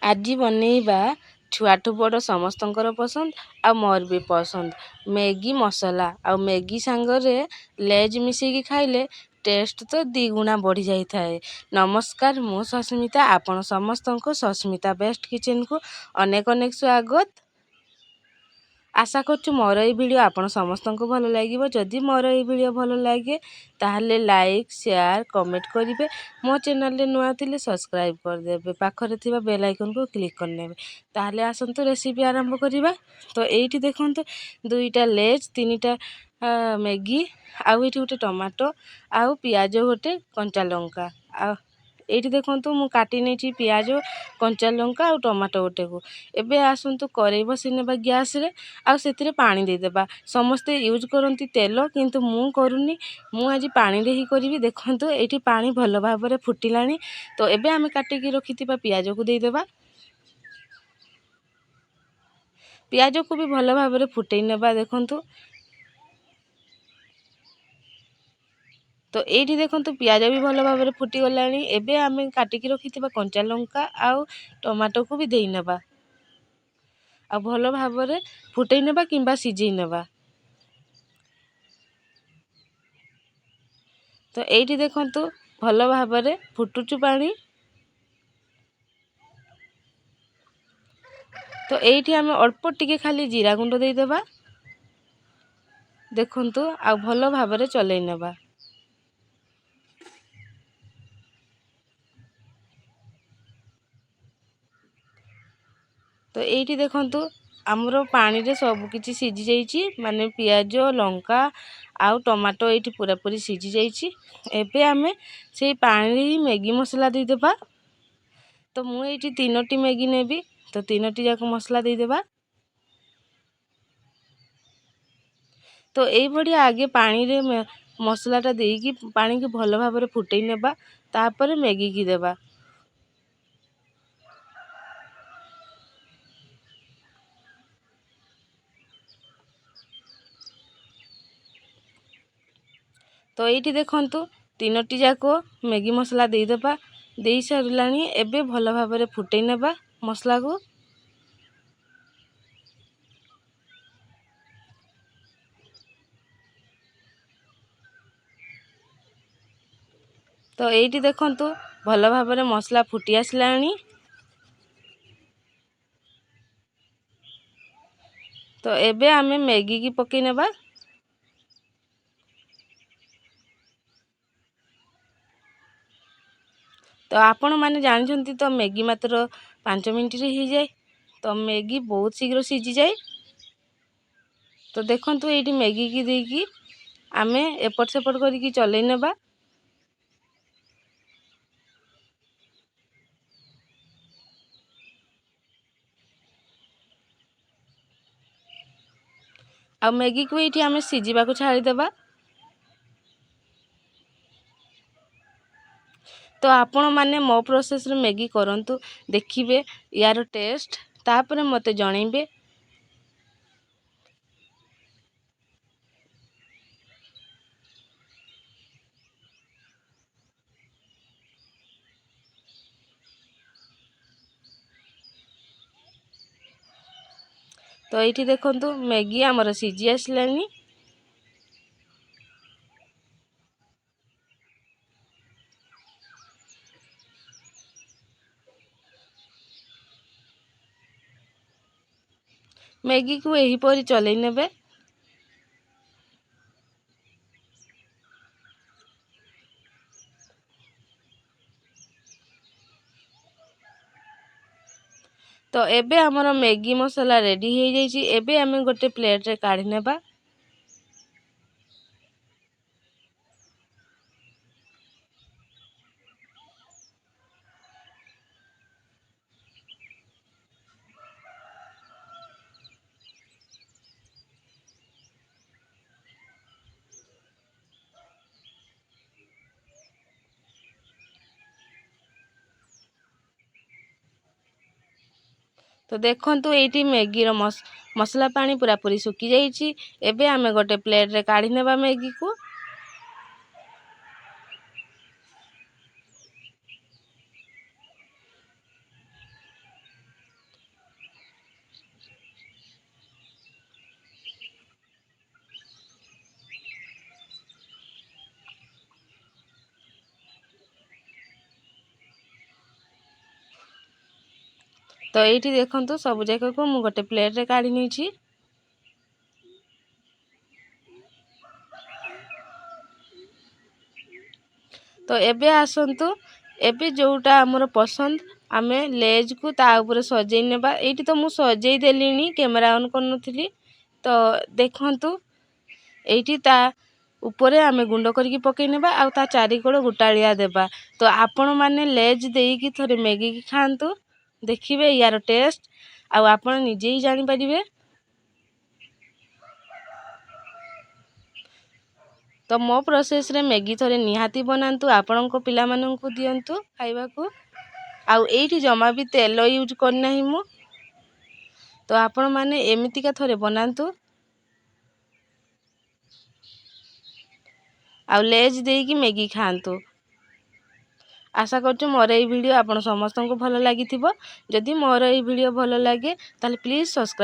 ଆଜି ବନେଇବା ଛୁଆଠୁ ବଡ଼ ସମସ୍ତଙ୍କର ପସନ୍ଦ ଆଉ ମୋର ବି ପସନ୍ଦ ମ୍ୟାଗି ମସଲା ଆଉ ମ୍ୟାଗି ସାଙ୍ଗରେ ଲେଜ୍ ମିଶେଇକି ଖାଇଲେ ଟେଷ୍ଟ ତ ଦ୍ୱିଗୁଣା ବଢ଼ି ଯାଇଥାଏ। ନମସ୍କାର, ମୁଁ ସସ୍ମିତା। ଆପଣ ସମସ୍ତଙ୍କୁ ସସ୍ମିତା ବେଷ୍ଟ କିଚେନକୁ ଅନେକ ଅନେକ ସ୍ୱାଗତ। ଆଶା କରୁଛୁ ମୋର ଏଇ ଭିଡ଼ିଓ ଆପଣ ସମସ୍ତଙ୍କୁ ଭଲ ଲାଗିବ। ଯଦି ମୋର ଏଇ ଭିଡ଼ିଓ ଭଲ ଲାଗେ ତାହେଲେ ଲାଇକ୍, ସେୟାର, କମେଣ୍ଟ କରିବେ। ମୋ ଚ୍ୟାନେଲରେ ନୂଆ ଥିଲେ ସବସ୍କ୍ରାଇବ୍ କରିଦେବେ। ପାଖରେ ଥିବା ବେଲ୍ ଆଇକନକୁ କ୍ଲିକ୍ କରିନେବେ। ତାହେଲେ ଆସନ୍ତୁ ରେସିପି ଆରମ୍ଭ କରିବା। ତ ଏଇଠି ଦେଖନ୍ତୁ 2ଟା ଲେଜ୍, 3ଟା ମ୍ୟାଗି, ଆଉ ଏଇଠି ଗୋଟେ ଟମାଟୋ, ଆଉ ପିଆଜ, ଗୋଟେ କଞ୍ଚା ଲଙ୍କା। ଆଉ ଏଇଠି ଦେଖନ୍ତୁ ମୁଁ କାଟି ନେଇଛି ପିଆଜ, କଞ୍ଚା ଲଙ୍କା ଆଉ ଟମାଟୋ ଗୋଟେକୁ। ଏବେ ଆସନ୍ତୁ କରେଇ ବସେଇ ନେବା ଗ୍ୟାସରେ, ଆଉ ସେଥିରେ ପାଣି ଦେଇଦେବା। ସମସ୍ତେ ୟୁଜ୍ କରନ୍ତି ତେଲ, କିନ୍ତୁ ମୁଁ କରୁନି। ମୁଁ ଆଜି ପାଣିରେ ହିଁ କରିବି। ଦେଖନ୍ତୁ ଏଇଠି ପାଣି ଭଲ ଭାବରେ ଫୁଟିଲାଣି। ତ ଏବେ ଆମେ କାଟିକି ରଖିଥିବା ପିଆଜକୁ ଦେଇଦେବା। ପିଆଜକୁ ବି ଭଲ ଭାବରେ ଫୁଟେଇ ନେବା। ଦେଖନ୍ତୁ ତ ଏଇଠି ଦେଖନ୍ତୁ ପିଆଜ ବି ଭଲ ଭାବରେ ଫୁଟିଗଲାଣି। ଏବେ ଆମେ କାଟିକି ରଖିଥିବା କଞ୍ଚା ଲଙ୍କା ଆଉ ଟମାଟୋକୁ ବି ଦେଇ ନେବା, ଆଉ ଭଲ ଭାବରେ ଫୁଟେଇ ନେବା କିମ୍ବା ସିଝେଇ ନେବା। ତ ଏଇଠି ଦେଖନ୍ତୁ ଭଲ ଭାବରେ ଫୁଟୁଛୁ ପାଣି। ତ ଏଇଠି ଆମେ ଅଳ୍ପ ଟିକେ ଖାଲି ଜିରା ଗୁଣ୍ଡ ଦେଇଦେବା। ଦେଖନ୍ତୁ ଆଉ ଭଲ ଭାବରେ ଚଲେଇ ନେବା। ତ ଏଇଠି ଦେଖନ୍ତୁ ଆମର ପାଣିରେ ସବୁ କିଛି ସିଝି ଯାଇଛି, ମାନେ ପିଆଜ, ଲଙ୍କା ଆଉ ଟମାଟୋ ଏଇଠି ପୁରାପୁରି ସିଝି ଯାଇଛି। ଏବେ ଆମେ ସେଇ ପାଣିରେ ହିଁ ମ୍ୟାଗି ମସଲା ଦେଇଦେବା। ତ ମୁଁ ଏଇଠି 3ଟି ମ୍ୟାଗି ନେବି, ତ 3ଟି ଯାକ ମସଲା ଦେଇଦେବା। ତ ଏଇଭଳିଆ ଆଗେ ପାଣିରେ ମସଲାଟା ଦେଇକି ପାଣିକି ଭଲ ଭାବରେ ଫୁଟେଇ ନେବା, ତାପରେ ମ୍ୟାଗିକି ଦେବା। ତ ଏଇଠି ଦେଖନ୍ତୁ 3ଟି ଯାକ ମ୍ୟାଗି ମସଲା ଦେଇଦେବା। ଦେଇ ସାରିଲାଣି। ଏବେ ଭଲ ଭାବରେ ଫୁଟେଇ ନେବା ମସଲାକୁ। ତ ଏଇଠି ଦେଖନ୍ତୁ ଭଲ ଭାବରେ ମସଲା ଫୁଟି ଆସିଲାଣି। ତ ଏବେ ଆମେ ମ୍ୟାଗିକି ପକେଇ ନେବା। ତ ଆପଣମାନେ ଜାଣିଛନ୍ତି ତ ମ୍ୟାଗି ମାତ୍ର 5 ମିନିଟରେ ହେଇଯାଏ। ତ ମ୍ୟାଗି ବହୁତ ଶୀଘ୍ର ସିଝିଯାଏ। ତ ଦେଖନ୍ତୁ ଏଇଠି ମ୍ୟାଗିକି ଦେଇକି ଆମେ ଏପଟ ସେପଟ କରିକି ଚଲେଇ ନେବା। ଆଉ ମ୍ୟାଗିକୁ ଏଇଠି ଆମେ ସିଝିବାକୁ ଛାଡ଼ିଦେବା। ତ ଆପଣମାନେ ମୋ ପ୍ରୋସେସରେ ମ୍ୟାଗି କରନ୍ତୁ, ଦେଖିବେ ୟାର ଟେଷ୍ଟ, ତାପରେ ମୋତେ ଜଣେଇବେ। ତ ଏଇଠି ଦେଖନ୍ତୁ ମ୍ୟାଗି ଆମର ସିଝି ଆସିଲାଣି। ମ୍ୟାଗିକୁ ଏହିପରି ଚଲେଇ ନେବେ। ତ ଏବେ ଆମର ମ୍ୟାଗି ମସଲା ରେଡ଼ି ହେଇଯାଇଛି। ଏବେ ଆମେ ଗୋଟେ ପ୍ଲେଟ୍ରେ କାଢ଼ି ନେବା। ତ ଦେଖନ୍ତୁ ଏଇଠି ମ୍ୟାଗିର ମସଲା ପାଣି ପୁରାପୁରି ଶୁଖିଯାଇଛି। ଏବେ ଆମେ ଗୋଟେ ପ୍ଲେଟ୍ରେ କାଢ଼ି ନେବା ମ୍ୟାଗିକୁ। तो ये देखो सब जाक को मुझे गोटे प्लेट काढ़ी नहीं। तो एबे आसतु एबे जोटा आमर पसंद आमे लेज को ता ऊपर सजै नेबा। एठी तो मु सजै देलिनी कैमरा ऑन करनथली। तो देखंतु एठी ता ऊपर आमे गुंड करके पकई नेबा आ ता चारी कोड़ गुटालिया देबा। तो आपण माने लेज देकी थरे मैगी की खांतु देखिबे यार टेस्ट आ आपण निजे ही जानि परिबे। तो मो प्रोसेस रे मैगी थरे निहाती बनातु आपण को पिला मानन को दियंतु खाइबा को। आउ एठी जमा भी तेल यूज करना ही मु। तो आपण माने एमितिका थरे बनातु आउ लेज देकी मैगी खांतु। आशा करछु मोर এই ভিডিও आपण समस्त को भल लागिथिबो। जदि मोर এই ভিডিও भल लागे ताले प्लीज सब्सक्राइब।